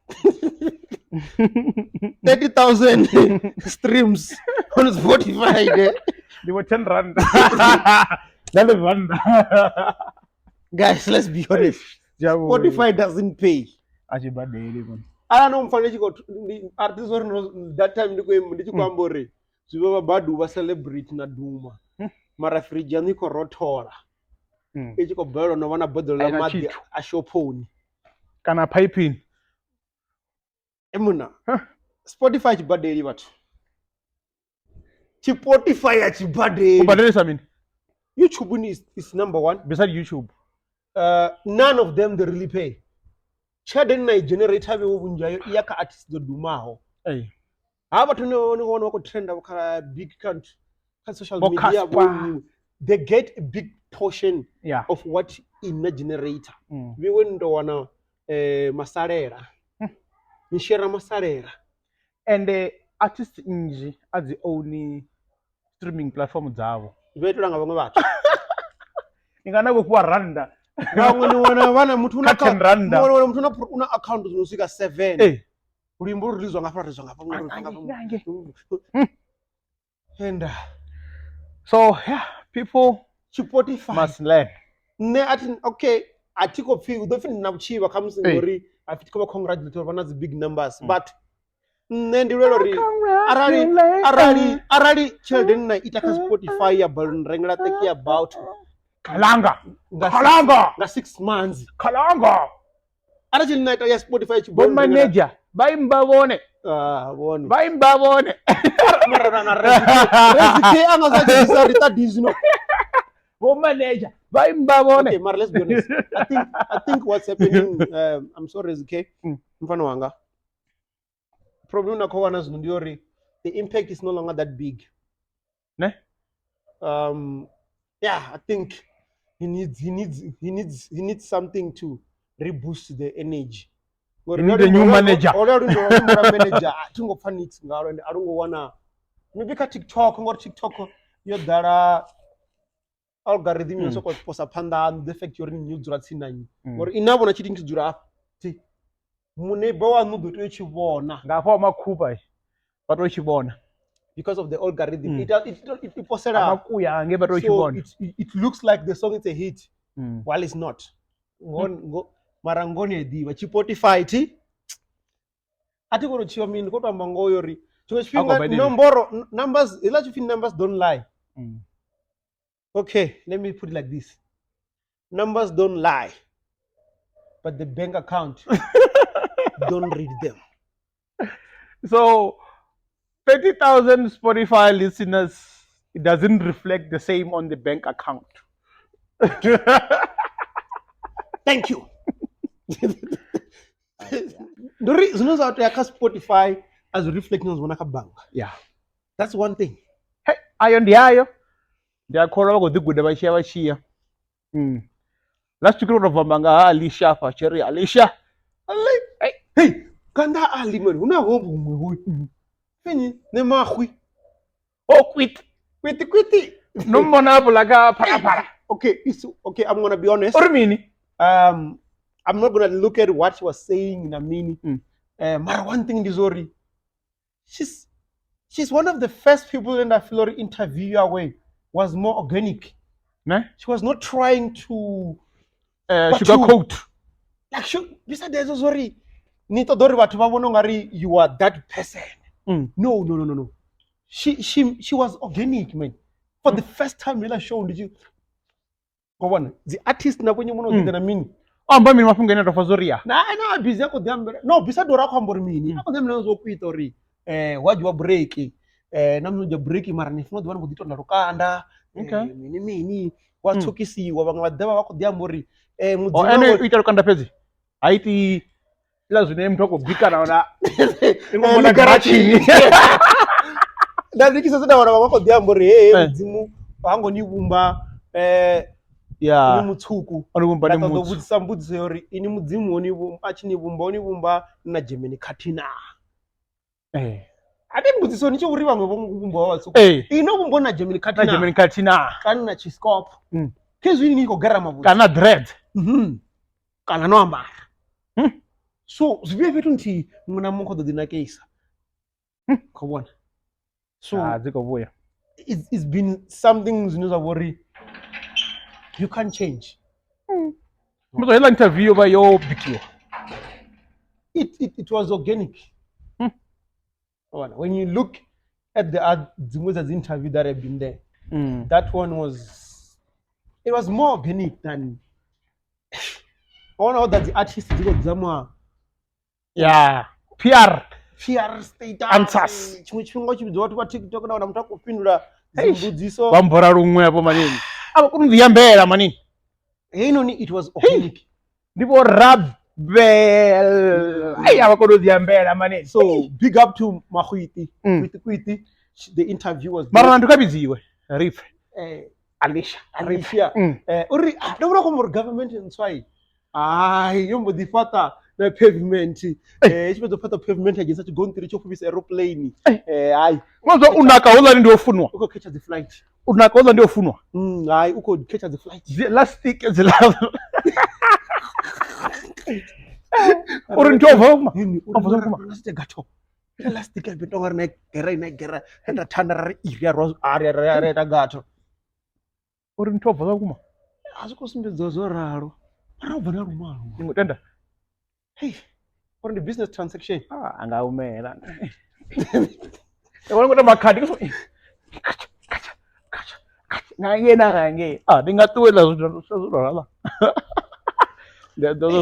30,000 streams on Spotify they were 10 rand that's rand guys let's be honest Spotify doesn't pay hachibade even I don't know mfana chiko artists or that time ndi chikwamba uri zwive vhabadu va celebrate na duma mara fridge yani ko rotora i tshi khou balelwa no vha na boḓelo ḽa maḓi a shophoni kana piping emuna Spotify tshibadeli vhathu Spotify a tshibadeli ubadelisa mini YouTube is number 1 beside YouTube none of them they really pay tshelede na i generator vhe vhunjayo iya kha artists dzo dumaho ha vhathu ni vhona vha khou trenda kha big country kha social media they get a big portion of what in a generator viwe ndo wana masalera ni share masalera and artists nnzhi a dzi own streaming platform dzavho vetula nga vhaṅwe vhathu ingana vho fhiwa randa vhaṅwe ni wana vhana muthu una account dzino swika 7 luimbo lu release nga fara and so yeah people Spotify must learn ne ati okay atiko pfi u ḓo pfi na vhutshivha kha musi ngori a fit kho congratulate vha na dzi big numbers but nne ndi lwela uri arali tshelede nna ita kha Spotify ya balloon rengela take about Khalanga nga 6 months Khalanga ara tshi nna ita ya Spotify tshi bo manager baimba bone bone baimba bone mara na rezike anga za tshisa rita dizino bo manager baimba bone okay mara let's be honest I think what's happening I'm sorry Rezike mfano wanga problem na khowana zwino ndi uri the impact is no longer that big ne yeah I think he needs something to reboost the energy. You need a new manager. Manager atingo panics ngalo and I don't wanna maybe ka TikTok ngor TikTok yo dala algorithm yo soko posa panda the fact you're new dzula tsinani ngor inabo na cheating dzula ti muneba wa no ḓo tea tshivhona ngafha makhupa vha to tshivhona because of the algorithm it posela amakuya nge vha to tshivhona it looks like the song is a hit while it's not mara ngoni ediva Spotify ti ati ko chiwa mini ko tamba ngoyo ri chifhinga numbers ila chifhinga numbers don't lie okay let me put it like this numbers don't lie but the bank account don't read them so 30,000 Spotify listeners, it doesn't reflect the same on the bank account. Thank you. The reason is out there, Spotify as reflecting on bank. Yeah. That's one thing. Hey, ayo ndiyayo. Ndiyakhona bagodigude bashiya. Last week rovamba nga Alicia Facheri. Alicia. Hey, kanda ali man, una hobo mwe. Fini ne makhwi. Oh, Kwit. Kwit. No mona bulaga para. Okay, I'm gonna be honest. What do you mean? I'm not gonna look at what she was saying in a minute. But one thing is Zori, she's one of the first people in that Flori interview away was more organic. Nah? She was not trying to Sugarcoat. Like you said there's Zori. Nito Dori Watubabonongari, you are that person. No. She was organic, man. For the first time in that show, did you go on? The artist na when you want to mean. Oh, but me mafunga ina tofazoria. Na busy ako diambe. No, bisa dora ko ambor mini. Ako dem na zo kwitori. Wajwa break. Na mno break mara ni funa dwana kudito na rukanda. Okay. Mini. Watokisi wabanga wadema wako diambori. Oh, ene ita rukanda pezi. Haiti lazo ne mtoko bika naona. Ngomona garachini. Ndaziki sasa wana wako diambori. Mudzimu wango ni bumba. Yeah. Ni mutsuku. Anubumba ni mutsu. Ndabudisa mbudziso yori ini mudzimu oni bumba achini bumba na Gemini katina. Ade mbudziso nicho uri vamwe vomubumba watsuku. Ino bumba na Gemini katina. Na Gemini katina. Kana chiscope. Kezu ini niko gara mabudzi. Kana dread. Kana no ambara. So zviye vitu nti muna moko do dinakesa. Kobona. So zikovuya. It's been something zinoza worry. You can't change. But I interview by your video. It was organic. When you look at the interview that have been there, that one was more organic than all that the artists did Zama. Yeah. PR state answers. Chimwe chibidwa TikTok na unamtaka kupindula zimbudziso. Bambora rumwe hapo manini. Aba kunundiyambela manini. It was organic. Ndipo rabel. Aba kunundiyambela manini. So big up to Makhwiti. Kwit. The interview was Mara ndukabiziwe. Rife. Alicia. Uri ndabura ko government nswai. Yombo difata na pavement. Chipezo pata pavement against to go into chokubisa aeroplane. Mwanzo unakaoza ndio funwa. Uko catch the flight. Unakaoza ndio funwa. Uko catch the flight. The last tick is last. Urintova uma. Afuza kuma. Gato. Last tick betonga na gera enda thandara iria rose area gato. Urintova kuma. Aziko simbedzo zoraro. Arobana rumalo. Ngotenda. Hey, on the business transaction. Angaumela. Yabona ukuthi Makhadzi kuso. Ngayena kange. Ndingatuwela zozolala.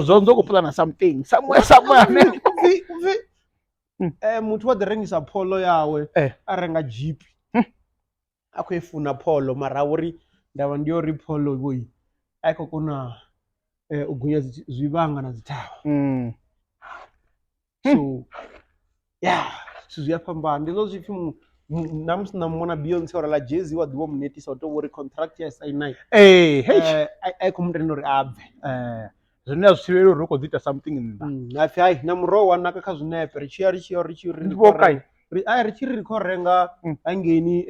Zonzo kuplana something. Somewhere. Muthu wa rengisa polo yawe arenga jeep. Akwefuna polo mara uri ndaba ndiyo ri polo boy. Ayikho kuna ugunya zwibanga na zithawa. So yeah, siziyapambana ndizo zifimo namsi namona Beyonce or la Jay-Z wa diwo mneti so to worry contract ya sign. Ayikho umuntu enori abve. Zona sivelo roko dita something in that. Nafi namro wana ka khazunepe richiri ndibokai. Richiri ko renga angeni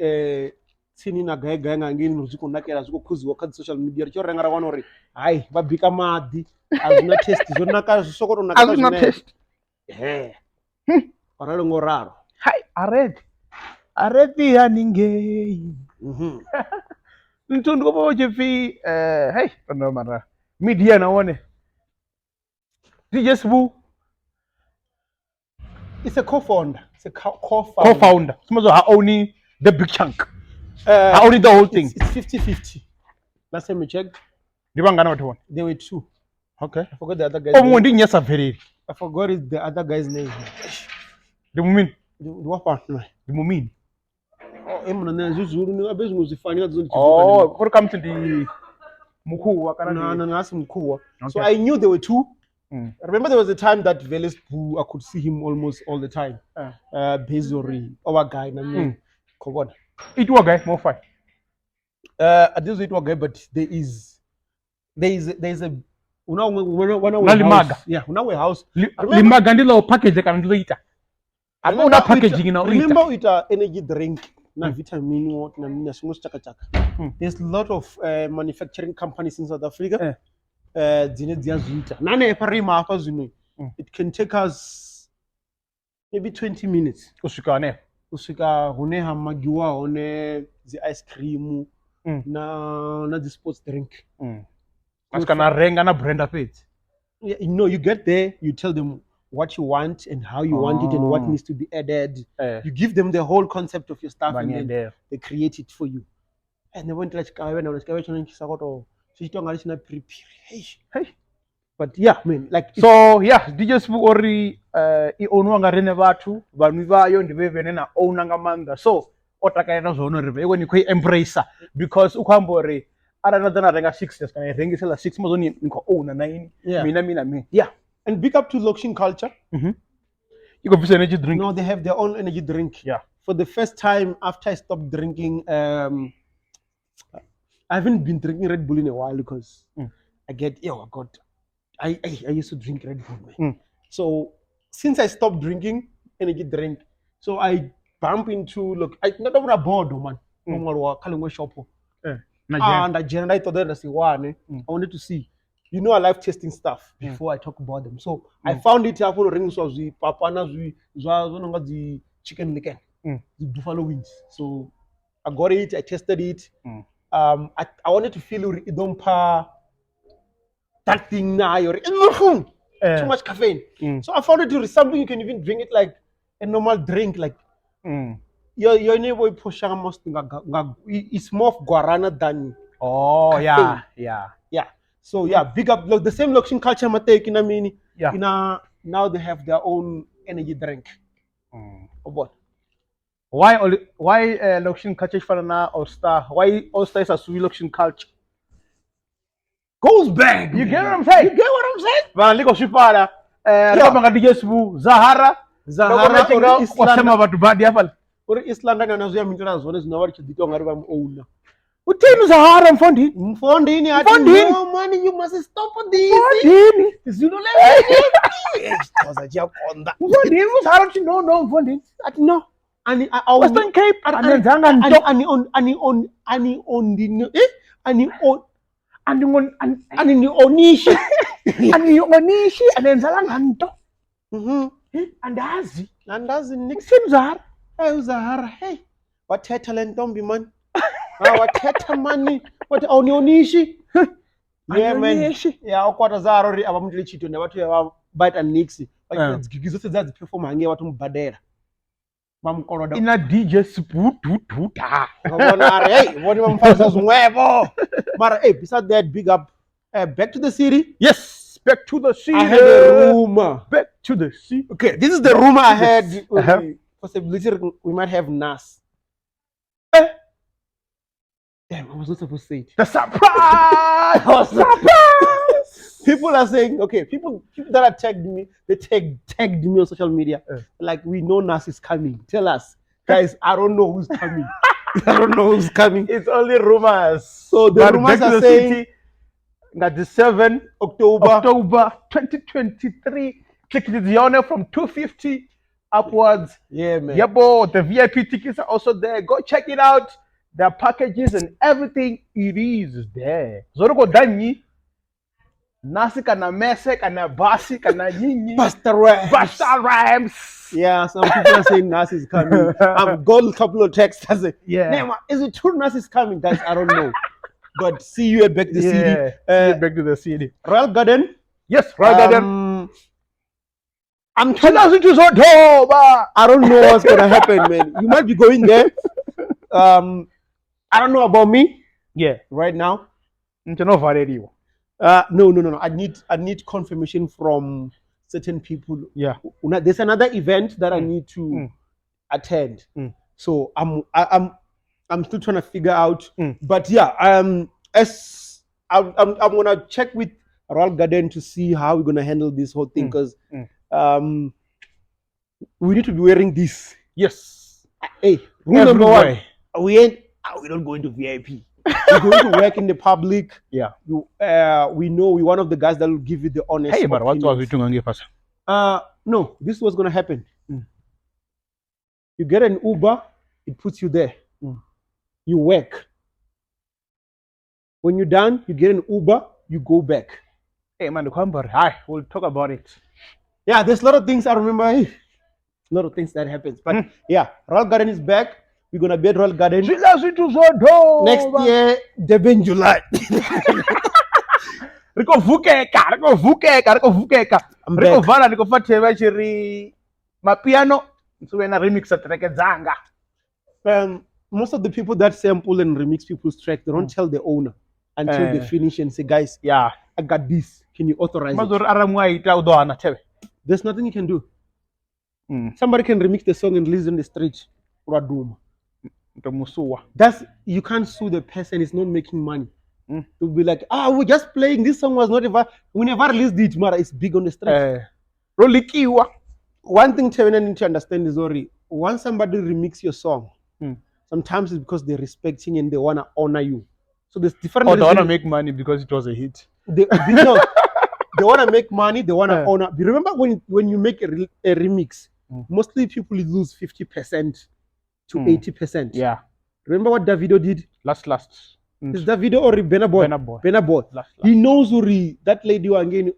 tsini na gaga ngangeni muziko nakela ziko khuziwa kha social media richo renga ra wana uri hayi va bika madi azuna test zona ka sokoro na ka azuna test paralo ngoraro hayi aredi yaningei ntundu ko jefi hey no mara media na one DJ Sbu. It's a co-founder. Co-founder. So I only the big chunk. I only the whole thing. It's 50-50. Last time we checked. They were two. Okay. I forgot the other guy's name. I forgot the other guy's name. The moment. What partner? The Mumini. Oh, Oh, what come to the Mukuwa? So I knew there were two. Mm. I remember there was a time that Veles Poo, I could see him almost all the time. Bezori, our guy, come on. It was guy, more fine. I didn't it guy, but there is a Limaga. Yeah, una house. Limaga ndilo package can later. I know that packaging now. Remember with energy drink, na vitamin what na mina chaka chaka. There's a lot of manufacturing companies in South Africa. It can take us maybe 20 minutes. Usika hone hamagiwa hone the ice cream na the sports drink. Askana renga na brand of it. Yeah, you get there, you tell them what you want and how you want it and what needs to be added. You give them the whole concept of your stuff and then they create it for you. And they went like but yeah, man, like so yeah, DJ Sbu ori I onu nga rene vatu vanhu vayo ndive vene na own nga manga so otakaenda zvono rive iwe ni koi embracer because ukwamba ori arana dana renga 6 years kana rengisela 6 mazoni nko own 9 mina yeah. And big up to Lokshin Culture. You go for energy drink. No, they have their own energy drink. Yeah. For the first time after I stopped drinking, I haven't been drinking Red Bull in a while because I used to drink Red Bull. So since I stopped drinking energy drink, so I bump into not over a board, man. Khalanga shop. And I generated that as one. I wanted to see. I like testing stuff before I talk about them. So I found it after rings of the papana the chicken licken, the buffalo wings. So I got it, I tested it. I wanted to feel it don't that thing now too much caffeine. So I found it something you can even drink it like a normal drink, like your neighbor push it's more of guarana than caffeine. Yeah. So yeah, big up the same Lokshin Culture Matake in Amini. Yeah. Now they have their own energy drink. Why Lokshin Culture Farana or Star? Why All Star is a sweet Lokshin Culture? Goes back. You get what I'm saying? Vanliko Shipara. DJ Sbu Zahara. Wasema watu badi hapa. Uri Islanda na nazuya mitana zone zinawari chidito ngariba ouna. Utini Zahara mfondi ni ati no money you must stop this. Mfondini. Zulu le. Toza jia konda. Mfondini Zahara no mfondi. Ati no. Ani Western Cape anenzanga nto ani ni onishi. Ani onishi anenzanga nto. Andazi Nixon Zahara. Hey Zahara, hey. What talent don't be man. What money? What onishi? Yeah man. Yeah, okwata Zahara abamutile chito ne watu ya bite and nixi. Gizote zazi perform hange watu mbadera. Ina DJ Spututa. Hey, what do you want to Mara, hey, besides that, big up. Back to the city. Yes, back to the city. I had a rumor. Back to the city. Okay, this is the rumor I had. Possibility we might have Nas. Damn, I was not supposed to say it. The surprise! Surprise! People are saying, okay, people that are tagged me, they tagged me on social media. Like, we know Nas is coming. Tell us. Guys, I don't know who's coming. I don't know who's coming. It's only rumors. So the rumors are saying that the 7th October 2023, tickets is on from 250 upwards. Yeah, man. Yabo, the VIP tickets are also there. Go check it out. Their packages and everything, it is there. Zoroko Danyi, Nasi kana Mese, kana Basi, kana Nyinyi. Busta Rhymes. Yeah, some people are saying Nas is coming. I've got a couple of texts that say, Nema, is it true Nas is coming? Guys, I don't know. But see you at Back to the City. See you back to the city. Royal Garden. Yes, Royal Garden. I'm 2002 October. I don't know what's gonna happen, man. You might be going there. I don't know about me. Yeah. Right now. No. I need confirmation from certain people. Yeah. There's another event that I need to attend. So I'm still trying to figure out. But yeah, as I'm gonna check with Royal Garden to see how we're gonna handle this whole thing, because we need to be wearing this. Yes. Hey, rule number one, we don't go into VIP. We're going to work in the public. Yeah. We know we're one of the guys that will give you the honest. Hey, but what was we doing? No, this is what's gonna happen. You get an Uber, it puts you there. You work. When you're done, you get an Uber, you go back. Hey man, hi, we'll talk about it. Yeah, there's a lot of things I remember. A lot of things that happens. But yeah, Royal Garden is back. We're gonna be at Royal Garden next year, Deben July. Riko fateva chiri mapiano na remix track zanga. Most of the people that sample and remix people's track, they don't tell the owner until they finish and say, guys, yeah, I got this. Can you authorize it? There's nothing you can do. Somebody can remix the song and release in the street. You can't sue the person, it's not making money. They'll be like, we're just playing, this song was not ever, we never released it, Mara, it's big on the street. One thing Tevena need to understand is, once somebody remix your song, sometimes it's because they're respecting and they want to honor you. So there's different they want to make money because it was a hit. They want to make money, they want to honor. Remember when you make a remix, mostly people lose 50% to 80%. Yeah. Remember what Davido did? Last. Is Davido or Benaboy? He knows that lady who again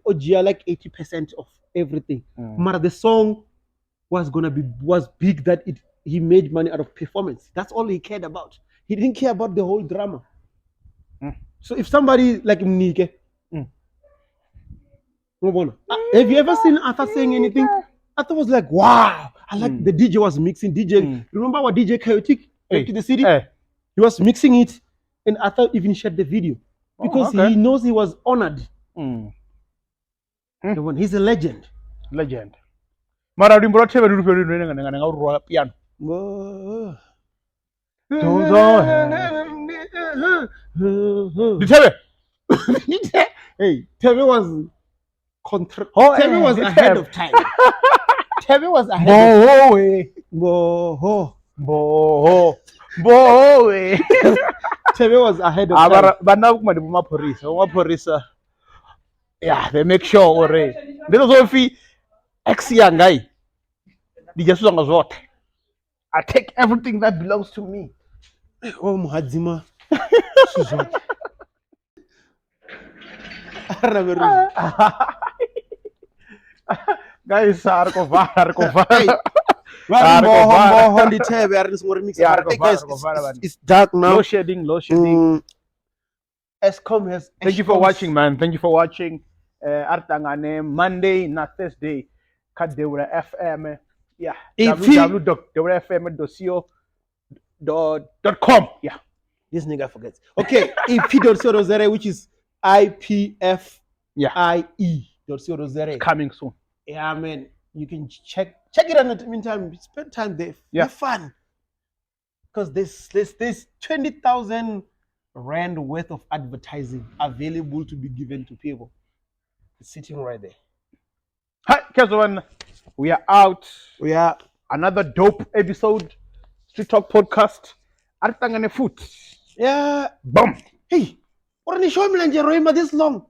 like 80% of everything. But the song was big that he made money out of performance. That's all he cared about. He didn't care about the whole drama. So if somebody like Mnike, have you ever seen Arthur saying anything? Arthur was like, wow, I like the DJ was mixing. Remember what DJ Chaotic came to the city? He was mixing it, and Arthur even shared the video because he knows he was honored. He's a legend. Mara rimbo tebe piano. Hey, Tebe was Tebe was ahead of time. Tebe was ahead. Tebe was ahead of time. Yeah, they make sure already. This is what if X young guy. I take everything that belongs to me. Oh, Muhadzima. Guys, it's dark now. Low shedding. Escom has. Thank you for watching, man. Thank you for watching. Artangane Monday, not Thursday. Kadewra FM. Yeah. www.fm.co.com. Yeah. This nigga forgets. Okay. IP.co.za, which is IPFIE.co.za. Coming soon. Yeah, man. You can check it out in the meantime. Spend time there. Yeah. Have fun. Because there's 20,000 rand worth of advertising available to be given to people. It's sitting right there. Hi, Kezoan. We are out. We are another dope episode. Street Talk Podcast. Artangane foot. Yeah. Boom. Hey, what are you showing me this long?